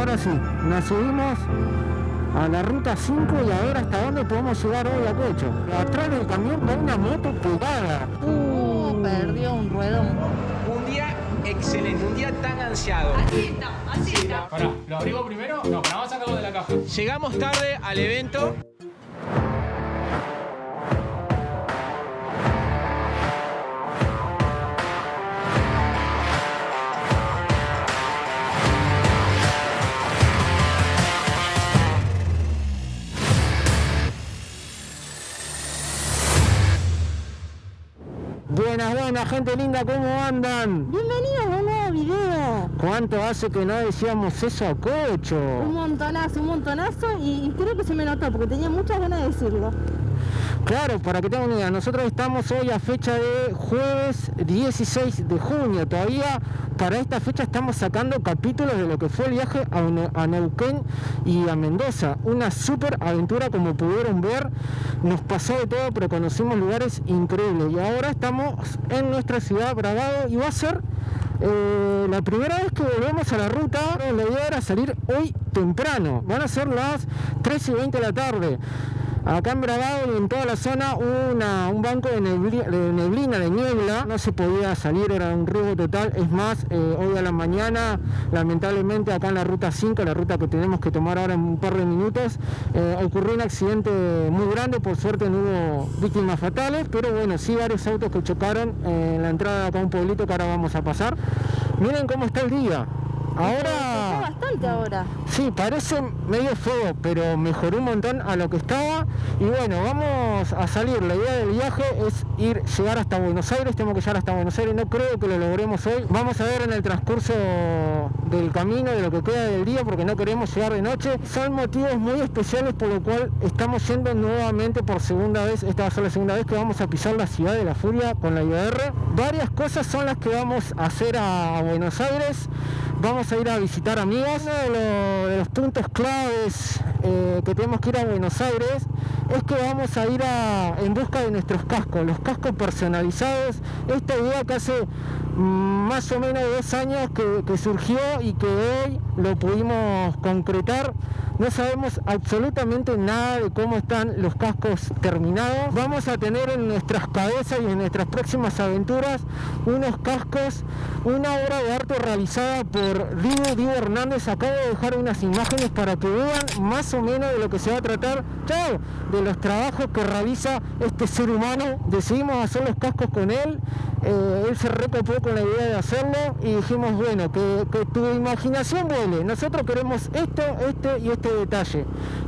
Ahora sí, nos subimos a la ruta 5 y a ver hasta dónde podemos llegar hoy a Cocho. Atrás del camión va una moto pegada. Perdió un ruedón. Un día excelente, un día tan ansiado. Así está. Pará, ¿lo abrimos primero? No, vamos a sacarlo de la caja. Llegamos tarde al evento. Buenas, gente linda, ¿cómo andan? Bienvenidos a un nuevo video. ¿Cuánto hace que no decíamos eso a Cocho? Un montonazo y creo que se me notó porque tenía muchas ganas de decirlo. Claro, para que tengan una idea, nosotros estamos hoy a fecha de jueves 16 de junio. Todavía para esta fecha estamos sacando capítulos de lo que fue el viaje a Neuquén y a Mendoza. Una súper aventura, como pudieron ver. Nos pasó de todo, pero conocimos lugares increíbles. Y ahora estamos en nuestra ciudad, Bragado, y va a ser la primera vez que volvemos a la ruta. La idea era salir hoy temprano. Van a ser las 13:20 de la tarde. Acá en Bragado y en toda la zona hubo un banco de neblina, de niebla. No se podía salir, era un riesgo total. Es más, hoy a la mañana, lamentablemente acá en la ruta 5, la ruta que tenemos que tomar ahora en un par de minutos, ocurrió un accidente muy grande. Por suerte no hubo víctimas fatales, pero bueno, sí varios autos que chocaron en la entrada de acá a un pueblito que ahora vamos a pasar. Miren cómo está el día. Ahora... Está bastante ahora. Sí, parece medio feo, pero mejoró un montón a lo que estaba. Y bueno, vamos a salir. La idea del viaje es llegar hasta Buenos Aires. Tenemos que llegar hasta Buenos Aires. No creo que lo logremos hoy. Vamos a ver en el transcurso del camino, de lo que queda del día, porque no queremos llegar de noche. Son motivos muy especiales por lo cual estamos yendo nuevamente por segunda vez. Esta va a ser la segunda vez que vamos a pisar la ciudad de la furia con la IBR. Varias cosas son las que vamos a hacer a Buenos Aires. Vamos a ir a visitar amigos. Uno de los puntos claves que tenemos que ir a Buenos Aires es que vamos a ir en busca de nuestros cascos, los cascos personalizados. Esta idea que hace más o menos 2 años que surgió y que hoy lo pudimos concretar. No sabemos absolutamente nada de cómo están los cascos terminados. Vamos a tener en nuestras cabezas y en nuestras próximas aventuras unos cascos, una obra de arte realizada por Diego Hernández. Acabo de dejar unas imágenes para que vean más o menos de lo que se va a tratar, de los trabajos que realiza este ser humano. Decidimos hacer los cascos con él. Él se recopó con la idea de hacerlo y dijimos, bueno, que tu imaginación vuele. Nosotros queremos esto, y este detalle,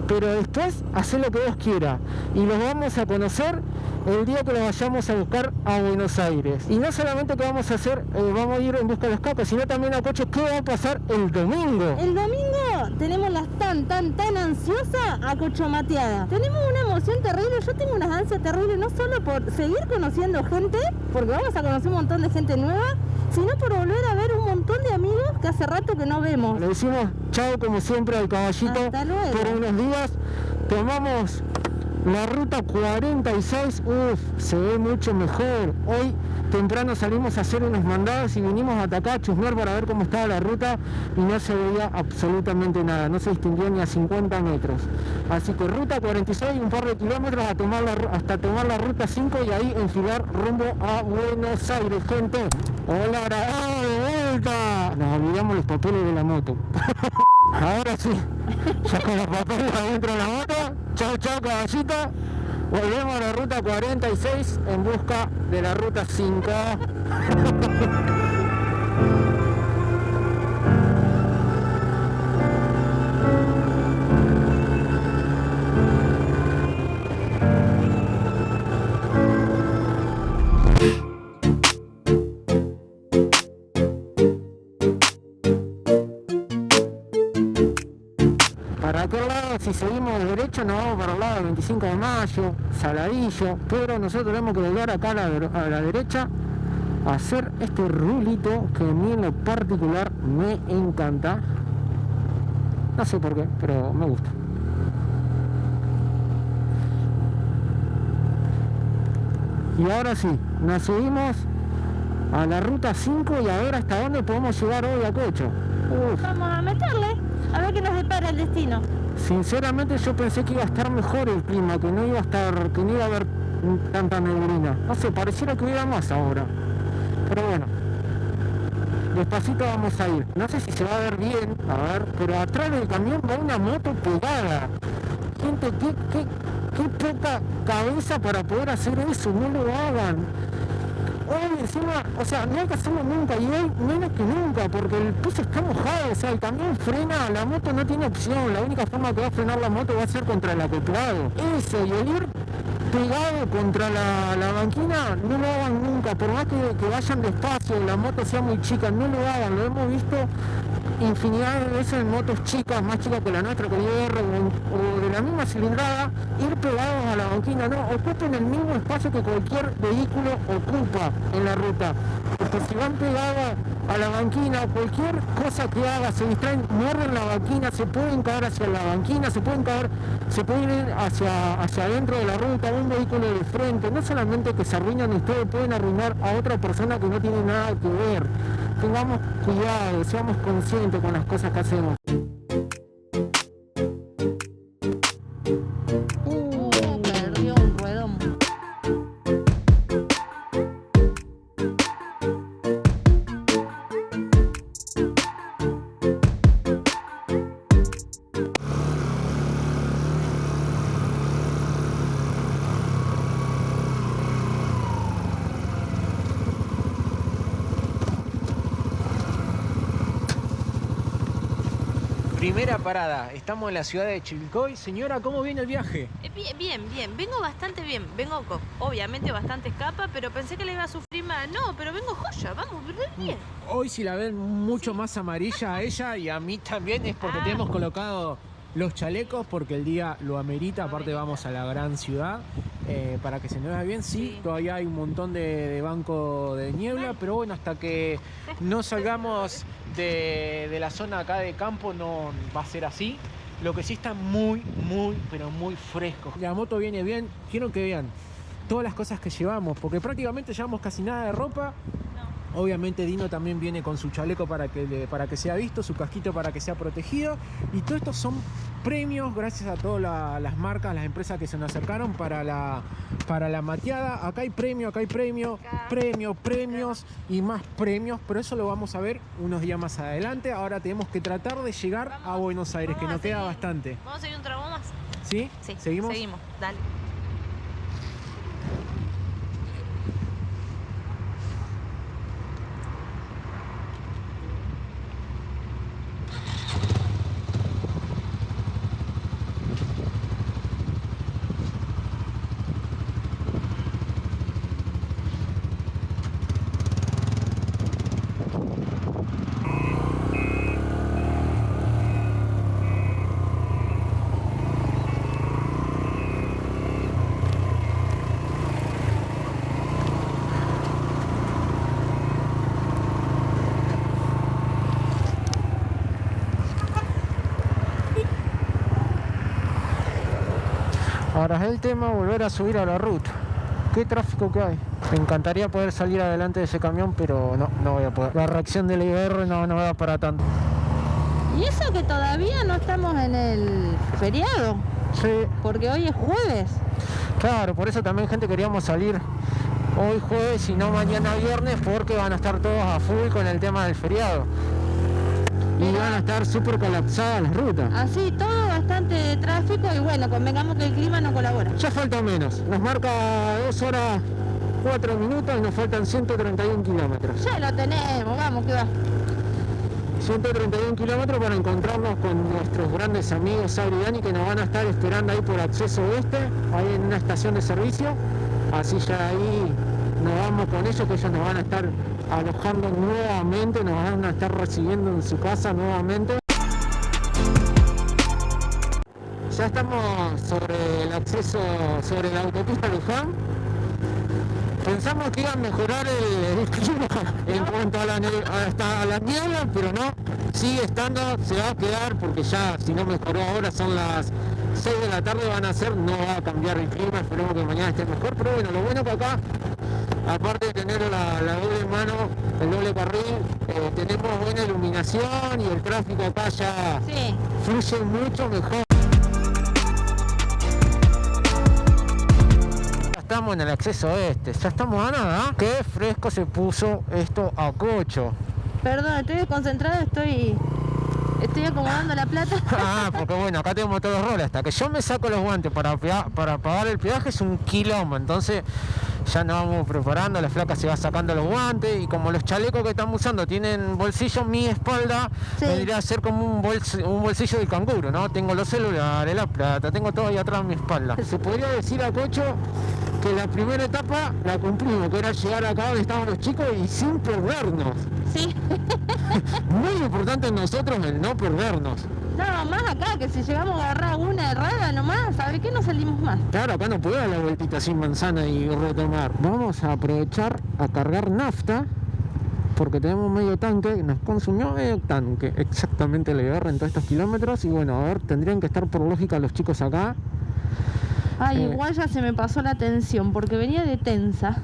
pero después hacer lo que vos quieras y los vamos a conocer el día que los vayamos a buscar a Buenos Aires. Y no solamente que vamos a hacer, vamos a ir en busca de los cascos, sino también a Cocho, ¿qué va a pasar el domingo? El domingo tenemos las tan ansiosas a Cochomateada. Tenemos una emoción terrible, yo tengo unas ansias terribles, no solo por seguir conociendo gente, porque vamos a conocer un montón de gente nueva, sino por volver a ver un montón de amigos que hace rato que no vemos. Le decimos chao como siempre al caballito. Hasta luego. Por unos días. Tomamos la ruta 46, se ve mucho mejor. Hoy temprano salimos a hacer unos mandados y vinimos a acá a chusmear para ver cómo estaba la ruta y no se veía absolutamente nada, no se distinguió ni a 50 metros. Así que ruta 46, un par de kilómetros hasta tomar la ruta 5 y ahí enfilar rumbo a Buenos Aires, gente. Hola, Bragado, de vuelta. Nos olvidamos los papeles de la moto. Ahora sí, ya con los papeles adentro de la moto. Chao, caballito. Volvemos a la ruta 46 en busca de la ruta 5. Para aquel lado, si seguimos derecho, nos vamos para el lado del 25 de mayo, Saladillo, pero nosotros tenemos que volver acá a la derecha a hacer este rulito que a mí en lo particular me encanta. No sé por qué, pero me gusta. Y ahora sí, nos subimos a la ruta 5 y a ver hasta dónde podemos llegar hoy a Cocho. Vamos a meterle, a ver el destino. Sinceramente yo pensé que iba a estar mejor el clima, que no iba a haber tanta neblina. No sé, pareciera que hubiera más ahora. Pero bueno, despacito vamos a ir. No sé si se va a ver bien, a ver, pero atrás del camión va una moto pegada. Gente, qué poca cabeza para poder hacer eso, no lo hagan. Hoy encima, o sea, no hay que hacerlo nunca, y hoy menos que nunca, porque el piso está mojado, o sea, el camión frena, la moto no tiene opción, la única forma que va a frenar la moto va a ser contra el acoplado. Eso, y el ir pegado contra la banquina, no lo hagan nunca, por más que vayan despacio, la moto sea muy chica, no lo hagan, lo hemos visto infinidad de veces en motos chicas, más chicas que la nuestra, que IR o de la misma cilindrada, ir pegados a la banquina, no, ocupen el mismo espacio que cualquier vehículo ocupa en la ruta, porque si van pegados a la banquina, cualquier cosa que haga, se distraen, muerden la banquina, se pueden caer hacia la banquina, se pueden ir hacia adentro de la ruta, un vehículo de frente, no solamente que se arruinan ustedes, pueden arruinar a otra persona que no tiene nada que ver. Tengamos cuidado, seamos conscientes con las cosas que hacemos. Perdió un ruedón. Primera parada, estamos en la ciudad de Chivilcoy. Señora, ¿cómo viene el viaje? Bien. Vengo bastante bien. Vengo con, obviamente, bastante escapa, pero pensé que le iba a sufrir más. No, pero vengo joya, vamos, bien. Hoy si la ven mucho más amarilla a ella y a mí también es porque tenemos colocado los chalecos porque el día lo amerita. Aparte vamos a la gran ciudad para que se nos vea bien. Sí, todavía hay un montón de banco de niebla, pero bueno, hasta que no salgamos de la zona acá de campo no va a ser así. Lo que sí está muy fresco. La moto viene bien. Quiero que vean todas las cosas que llevamos, porque prácticamente llevamos casi nada de ropa. Obviamente Dino también viene con su chaleco para que sea visto, su casquito para que sea protegido. Y todo esto son premios gracias a todas las marcas, las empresas que se nos acercaron para la mateada. Acá hay premios y más premios, pero eso lo vamos a ver unos días más adelante. Ahora tenemos que tratar de llegar a Buenos Aires, que nos queda bastante. ¿Vamos a seguir un tramo más? ¿Sí? Sí. ¿Seguimos? Seguimos, dale. Ahora es el tema volver a subir a la ruta. Qué tráfico que hay. Me encantaría poder salir adelante de ese camión, pero no voy a poder. La reacción del IR no da para tanto. Y eso que todavía no estamos en el feriado, Sí, porque hoy es jueves. claro, por eso también, gente, queríamos salir hoy jueves y no mañana viernes, porque van a estar todos a full con el tema del feriado. Y van a estar súper colapsadas las rutas. Así, todo bastante tráfico y bueno, convengamos que el clima no colabora. Ya falta menos. Nos marca 2 horas 4 minutos y nos faltan 131 kilómetros. Ya lo tenemos, vamos, que va. 131 kilómetros para encontrarnos con nuestros grandes amigos Sabri y Dani, que nos van a estar esperando ahí por acceso oeste, ahí en una estación de servicio. Así ya ahí nos vamos con ellos, que ellos nos van a estar alojando nuevamente, nos van a estar recibiendo en su casa nuevamente. Ya estamos sobre el acceso, sobre la autopista Luján. Pensamos que iba a mejorar el clima en cuanto a la niebla, pero no, sigue estando, se va a quedar, porque ya si no mejoró ahora son las 6 de la tarde, van a ser, no va a cambiar el clima, esperemos que mañana esté mejor, pero bueno, lo bueno que acá, aparte de tener la doble mano el doble carril, tenemos buena iluminación y el tráfico acá ya Sí. fluye mucho mejor. Ya estamos en el acceso este, ya estamos a nada. Qué fresco se puso esto a Cocho. Perdón, estoy desconcentrada, estoy acomodando la plata. Ah, porque bueno, acá tenemos todos los roles. Hasta que yo me saco los guantes para pagar el peaje es un quilombo. Entonces ya nos vamos preparando, la flaca se va sacando los guantes. Y como los chalecos que estamos usando tienen bolsillo, mi espalda Sí. vendría a ser como un bolsillo del canguro, ¿no? Tengo los celulares, la plata, tengo todo ahí atrás de mi espalda. Se podría decir a Cocho que la primera etapa la cumplimos, que era llegar acá donde estaban los chicos y sin perdernos. Sí. Muy importante en nosotros el no perdernos. No, más acá, que si llegamos a agarrar una errada nomás, ¿sabe qué? No salimos más. Claro, acá no puedo dar la vueltita sin manzana y retomar. Vamos a aprovechar a cargar nafta, porque tenemos medio tanque, nos consumió medio tanque, exactamente le agarra en todos estos kilómetros. Y bueno, a ver, tendrían que estar por lógica los chicos acá. Ay, igual ya se me pasó la tensión, porque venía de tensa.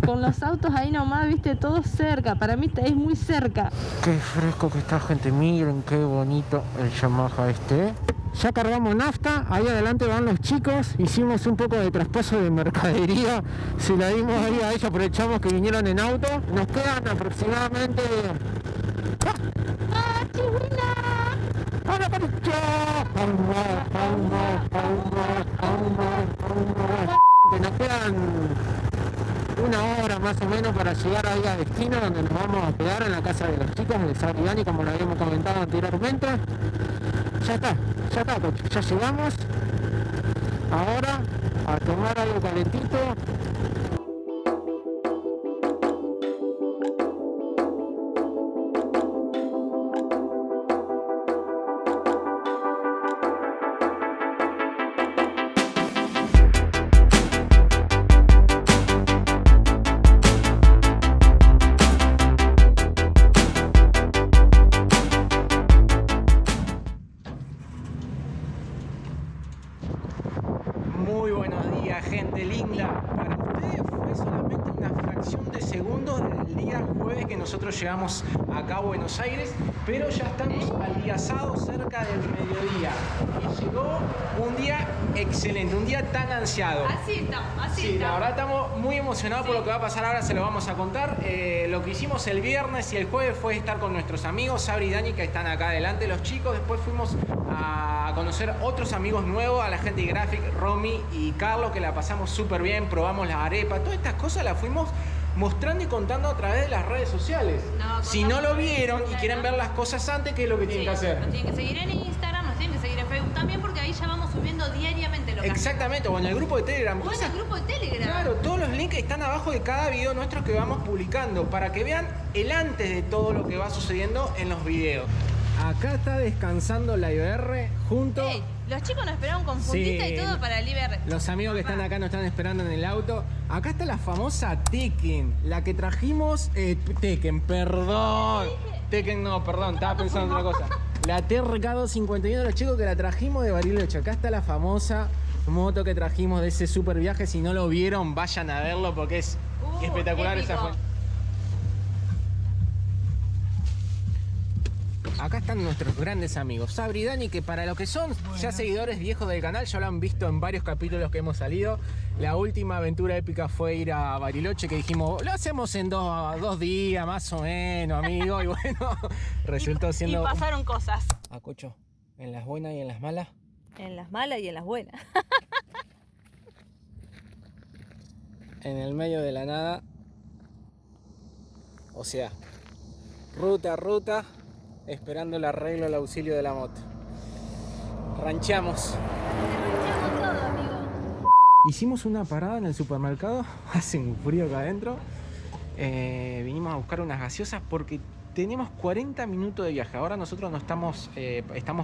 Con los autos ahí nomás, viste, todos cerca. Para mí es muy cerca. Qué fresco que está, gente, miren qué bonito el Yamaha este. Ya cargamos nafta, ahí adelante van los chicos, hicimos un poco de traspaso de mercadería, se la dimos ahí a ellos, aprovechamos que vinieron en auto, nos quedan aproximadamente... ¡Ah, chihuina! ¡Hola, cariño! Que nos quedan una hora más o menos para llegar ahí a destino, donde nos vamos a quedar en la casa de los chicos de Sabri y Dani, como lo habíamos comentado anteriormente. Ya está, Cocho, ya llegamos. Ahora a tomar algo calentito. Muy buenos días, gente linda. Para ustedes fue solamente una fracción de segundos del día jueves que nosotros llegamos acá a Buenos Aires, pero ya estamos al día sábado, cerca del mediodía. Y llegó un día excelente, un día tan ansiado. Así estamos, así Sí, la estamos. verdad estamos muy emocionados por lo que va a pasar ahora, se lo vamos a contar. Lo que hicimos el viernes y el jueves fue estar con nuestros amigos, Sabri y Dani, que están acá adelante, los chicos. Después fuimos a conocer otros amigos nuevos, a la gente de Graphic, Romy y Carlos, que la pasamos súper bien, probamos las arepas, todas estas cosas las fuimos mostrando y contando a través de las redes sociales. No, Si no lo contamos vieron por y quieren ver las cosas antes, ¿qué es lo que tienen que hacer? Nos tienen que seguir en Instagram, nos tienen que seguir en Facebook también, porque ahí ya vamos subiendo diariamente lo que Exactamente, o en el grupo de Telegram. hacemos. O en el grupo de Telegram. Claro, todos los links están abajo de cada video nuestro que vamos publicando para que vean el antes de todo lo que va sucediendo en los videos. Acá está descansando la IBR junto... Ey, los chicos nos esperaron con fundita Sí, y todo para el IBR. Los amigos que están acá nos están esperando en el auto. Acá está la famosa Tekken, la que trajimos... Tekken, perdón. Tekken no, perdón, estaba pensando en otra cosa. La TRK251, los chicos que la trajimos de Bariloche. Acá está la famosa moto que trajimos de ese super viaje. Si no lo vieron, vayan a verlo porque es espectacular esa épico. foto. Acá están nuestros grandes amigos, Sabri y Dani, que para los que son ya seguidores viejos del canal, ya lo han visto en varios capítulos que hemos salido. La última aventura épica fue ir a Bariloche, que dijimos, lo hacemos en dos días más o menos, amigo. Y bueno, resultó siendo... Y pasaron cosas. A Cocho, en las buenas y en las malas. En las malas y en las buenas. En el medio de la nada. O sea, ruta, esperando el arreglo, el auxilio de la moto. Rancheamos. Hicimos una parada en el supermercado, hace un frío acá adentro. Vinimos a buscar unas gaseosas porque tenemos 40 minutos de viaje. Ahora nosotros no estamos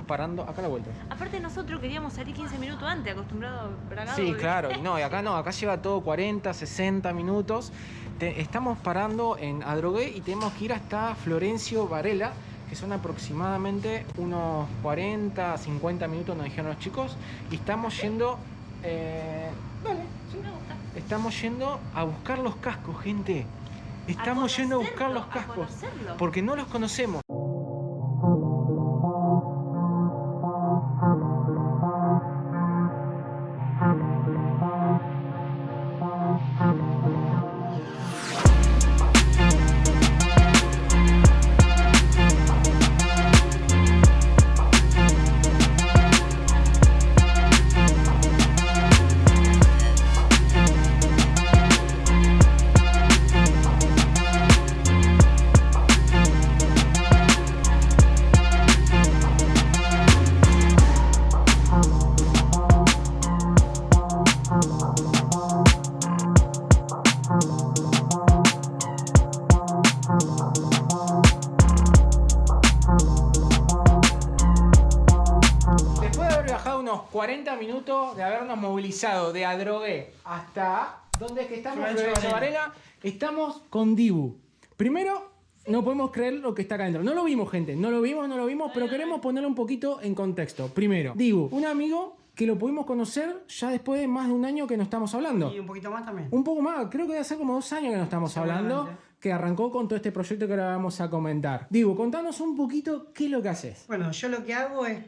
parando acá a la vuelta. Aparte nosotros queríamos salir 15 minutos antes, acostumbrado para acá. Sí, claro, y no, y acá no, acá lleva todo 40, 60 minutos. Estamos parando en Adrogué y tenemos que ir hasta Florencio Varela, que son aproximadamente unos 40, 50 minutos, nos dijeron los chicos, y estamos yendo... Estamos yendo a buscar los cascos, gente. Estamos yendo a buscar los cascos. conocerlo. Porque no los conocemos. Después de haber viajado unos 40 minutos, de habernos movilizado de Adrogué hasta... ¿Dónde es que estamos? Florencio Varela. Estamos con Dibu. Primero, no podemos creer lo que está acá adentro. No lo vimos, gente. No lo vimos, pero queremos ponerlo un poquito en contexto. Primero, Dibu, un amigo que lo pudimos conocer ya después de más de un año que nos estamos hablando. Y un poquito más también. Un poco más, creo que debe ser como 2 años que nos estamos hablando, Seguramente. que arrancó con todo este proyecto que ahora vamos a comentar. Dibu, contanos un poquito qué es lo que haces. Bueno, yo lo que hago es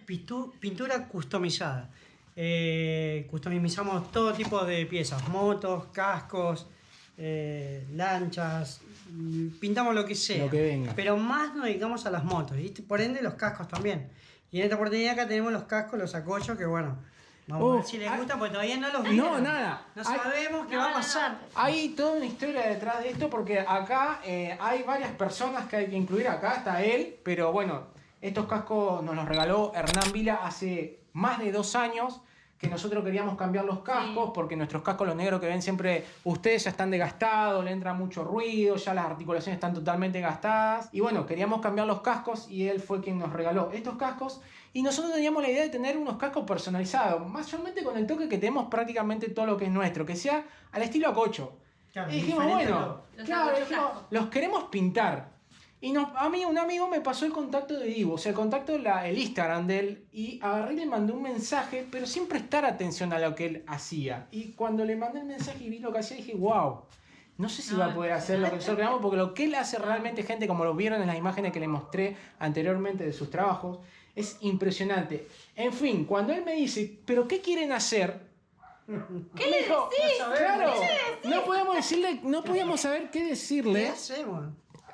pintura customizada. Customizamos todo tipo de piezas, motos, cascos, lanchas, pintamos lo que sea. Lo que venga. Pero más nos dedicamos a las motos y por ende los cascos también. Y en esta oportunidad acá tenemos los cascos, los sacochos, que bueno, vamos a ver si les gusta, porque todavía no los vieron. No, nada. No sabemos qué va a pasar. Hay toda una historia detrás de esto porque acá hay varias personas que hay que incluir. Acá está él, pero bueno, estos cascos nos los regaló Hernán Vila hace más de 2 años que nosotros queríamos cambiar los cascos porque nuestros cascos, los negros que ven siempre, ustedes ya están desgastados, le entra mucho ruido, ya las articulaciones están totalmente gastadas. Y bueno, queríamos cambiar los cascos y él fue quien nos regaló estos cascos. Y nosotros teníamos la idea de tener unos cascos personalizados, mayormente con el toque que tenemos prácticamente todo lo que es nuestro, que sea al estilo Acocho. Claro, Y dijimos, diferente bueno, todo. Los claro, Acocho dijimos, cascos. los queremos pintar. Y a mí un amigo me pasó el contacto de Dibu, o sea, el contacto, el Instagram de él, y agarré y le mandé un mensaje, pero sin prestar atención a lo que él hacía. Y cuando le mandé el mensaje y vi lo que hacía, dije, wow, no sé si va a poder hacer lo que nosotros queramos, porque lo que él hace realmente, gente, como lo vieron en las imágenes que les mostré anteriormente de sus trabajos, es impresionante. En fin, cuando él me dice, ¿pero qué quieren hacer? ¿Qué le decís? Claro, no podíamos decirle, no podíamos saber qué ¿Qué decirle. hacemos?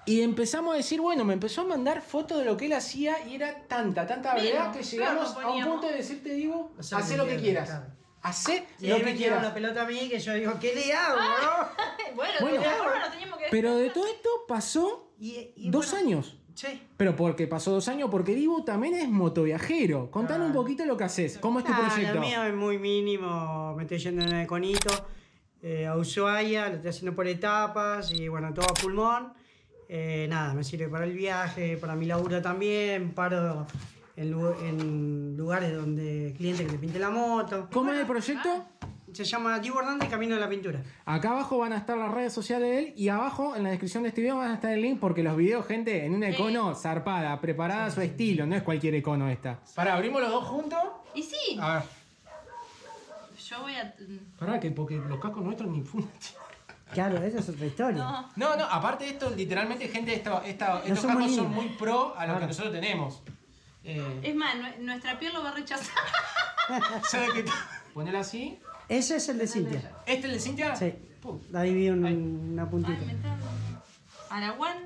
Y empezamos a decir, bueno, me empezó a mandar fotos de lo que él hacía y era tanta variedad que llegamos a un poníamos. punto de decirte, Dibu, Hacer hacé lo que quieras. claro. Hacé Y lo ahí que me tiraron quieras. la pelota a mí, que yo digo, ¿qué le hago, bro? Bueno, Bueno, de alguna forma lo teníamos que Pero de todo esto pasó Y 2 bueno, años. Sí. Pero porque pasó 2 años, porque Dibu también es motoviajero. Contanos un poquito lo que haces. ¿Cómo es tu proyecto? Lo mío es muy mínimo, me estoy yendo en el conito a Ushuaia, lo estoy haciendo por etapas y bueno, todo a pulmón. Nada, me sirve para el viaje, para mi laburo también, paro en lugares donde clientes que le pinte la moto. ¿Cómo es el proyecto? Se llama Dibu Hernández Camino de la Pintura. Acá abajo van a estar las redes sociales de él y abajo en la descripción de este video van a estar el link porque los videos, gente, en una icono zarpada, preparada a su estilo, no es cualquier icono esta. Pará, abrimos los dos juntos. Y sí, A ver. yo voy a... Pará, que porque los cascos nuestros ni fundan. Claro, esa es otra historia. No, No, aparte de esto, literalmente, gente, estos son cascos muy son lindos. muy pro a lo que Claro. nosotros tenemos. es más, nuestra piel lo va a rechazar. ¿Sabes qué? Ponela así. Ese es el de Cintia. ¿Este es el de Cintia? Sí, Pum. la divido en una puntita. Araguán.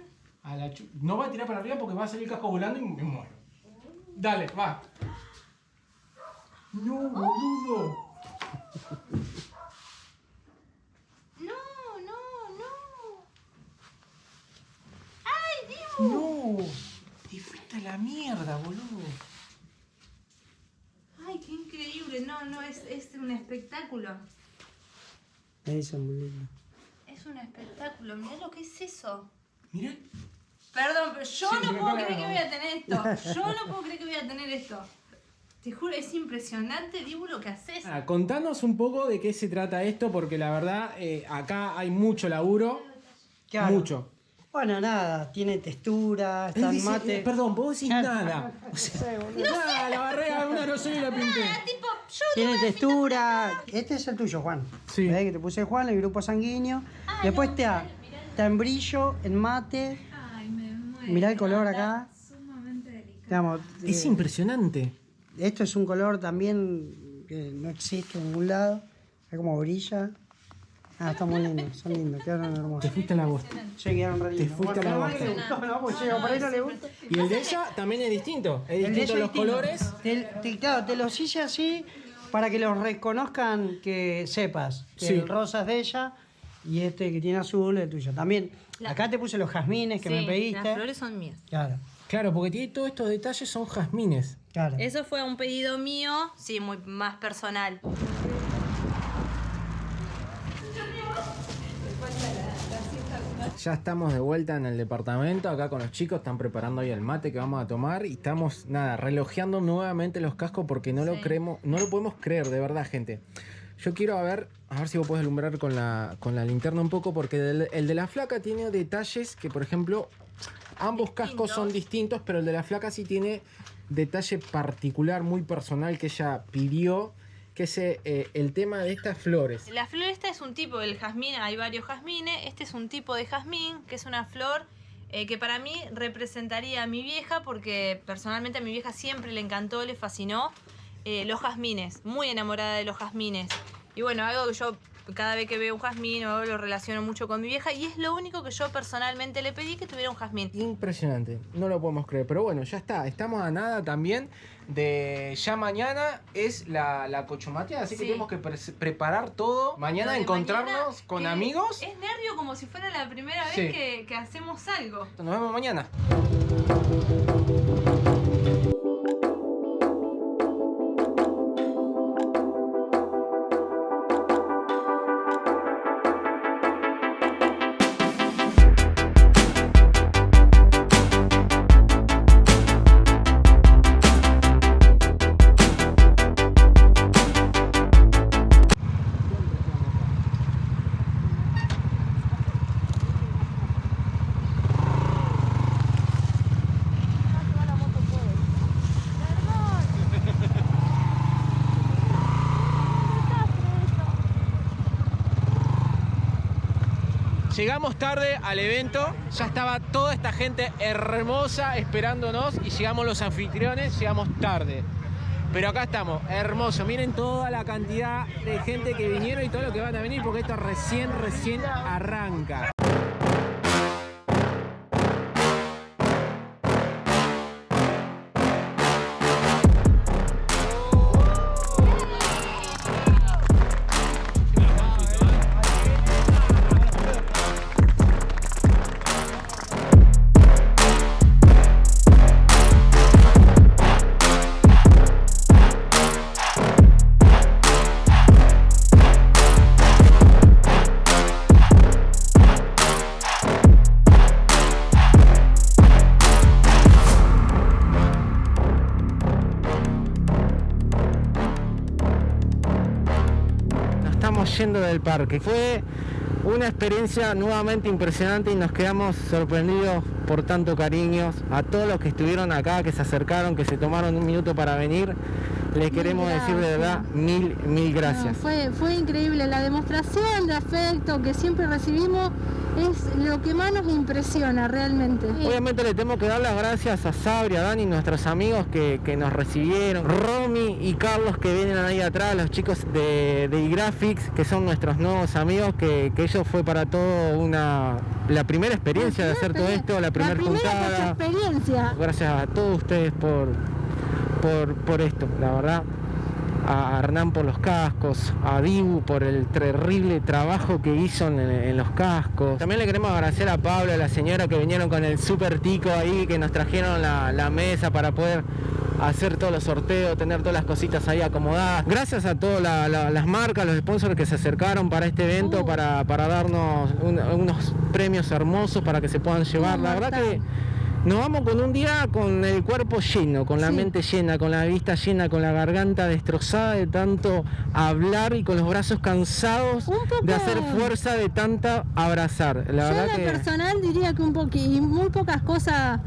No va a tirar para arriba porque va a salir el casco volando y me muero. Dale, va. No, boludo. No. ¡Ay, Dios! No. Te fuiste a la mierda, boludo. Ay, qué increíble. No, es un espectáculo. Eso, muy lindo. Es un espectáculo. Mirá lo que es eso. Mirá. Perdón, pero yo Sí, no me puedo cago. creer que voy a tener esto. Yo no puedo creer que voy a tener esto. Te juro, es impresionante, Dibu, lo que haces. Contanos un poco de qué se trata esto, porque la verdad, acá hay mucho laburo. Claro. Mucho. Bueno, nada, tiene textura, Él está en dice, mate. perdón, vos decís nada. O sea, nada, la barrera, una no soy y la pinté. Tipo, yo Tiene textura. Este es el tuyo, Juan. Sí. ¿Ves que te puse Juan, el grupo sanguíneo? Después te da está en brillo, en mate. Ay, me muero. Mirá el color acá. Sumamente delicado. Digamos, Es impresionante. esto es un color también que no existe en ningún lado. Es como brilla. Ah, está muy lindo, son lindos, quedaron Te hermosos. fuiste a la bosta. Sí, quedaron re lindos. fuiste a la Bueno, bosta. le gustó, no, porque llega por ahí no le gusta. Y el de ella también es distinto. Es El de distinto ella los es distinto. colores. Claro, te los hice así para que los reconozcan, que sepas que Sí. el rosa es de ella y este que tiene azul es tuyo. También, acá te puse los jazmines que me pediste. Las flores son mías. Claro, Claro, porque tiene todos estos detalles, son jazmines. claro. Eso fue un pedido mío, sí, muy más personal. Ya estamos de vuelta en el departamento, acá con los chicos, están preparando ahí el mate que vamos a tomar y estamos, nada, relojeando nuevamente los cascos porque no lo creemos, no lo podemos creer, de verdad, gente. Yo quiero a ver si vos podés alumbrar con la linterna un poco, porque el de la flaca tiene detalles que, por ejemplo, ambos cascos son distintos, pero el de la flaca sí tiene detalle particular, muy personal que ella pidió, que es el tema de estas flores. La flor esta es un tipo, el jazmín, hay varios jazmines, este es un tipo de jazmín, que es una flor que para mí representaría a mi vieja, porque personalmente a mi vieja siempre le encantó, le fascinó los jazmines, muy enamorada de los jazmines. Y bueno, algo que yo cada vez que veo un jazmín lo relaciono mucho con mi vieja, y es lo único que yo personalmente le pedí, que tuviera un jazmín. Impresionante, no lo podemos creer, pero bueno, ya está, estamos a nada también de ya mañana es la cochomateada, así que Sí. tenemos que preparar todo, mañana Lo de encontrarnos mañana, con que amigos, Es nervio como si fuera la primera vez Sí. que hacemos algo. nos vemos mañana. Llegamos tarde al evento, ya estaba toda esta gente hermosa esperándonos y llegamos los anfitriones, llegamos tarde. Pero acá estamos, hermoso, miren toda la cantidad de gente que vinieron y todo lo que van a venir porque esto recién arranca. Yendo del parque. Fue una experiencia nuevamente impresionante y nos quedamos sorprendidos por tanto cariño. A todos los que estuvieron acá, que se acercaron, que se tomaron un minuto para venir, les queremos decir de verdad mil gracias. No, fue increíble, la demostración de afecto que siempre recibimos es lo que más nos impresiona realmente. Obviamente le tengo que dar las gracias a Sabri, a Dani, nuestros amigos que nos recibieron, Romy y Carlos que vienen ahí atrás, los chicos de iGraphics, que son nuestros nuevos amigos, que ellos fue para todo la primera experiencia de hacer todo esto, la primera juntada. Experiencia. Gracias a todos ustedes por esto, la verdad. A Hernán por los cascos, a Dibu por el terrible trabajo que hizo en los cascos. También le queremos agradecer a Pablo, a la señora que vinieron con el super tico ahí, que nos trajeron la mesa para poder hacer todos los sorteos, tener todas las cositas ahí acomodadas. Gracias a todas las marcas, los sponsors que se acercaron para este evento, para darnos unos premios hermosos para que se puedan llevar. La verdad que nos vamos con un día con el cuerpo lleno, con la mente llena, con la vista llena, con la garganta destrozada de tanto hablar y con los brazos cansados de hacer fuerza de tanta abrazar. La Yo verdad en que lo personal diría que y muy pocas cosas,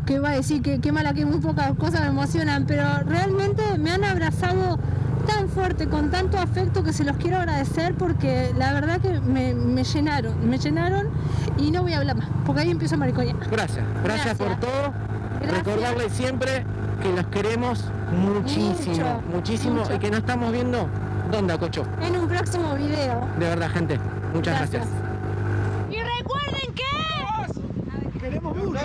que va a decir que qué mala que muy pocas cosas me emocionan, pero realmente me han abrazado tan fuerte, con tanto afecto, que se los quiero agradecer porque la verdad que me llenaron y no voy a hablar más, porque ahí empiezo a mariconear. Gracias por todo. Gracias. Recordarles siempre que los queremos muchísimo mucho. y que nos estamos viendo, ¿dónde, Acocho? En un próximo video. De verdad, gente, muchas gracias. Y recuerden que... ¡Queremos mucho!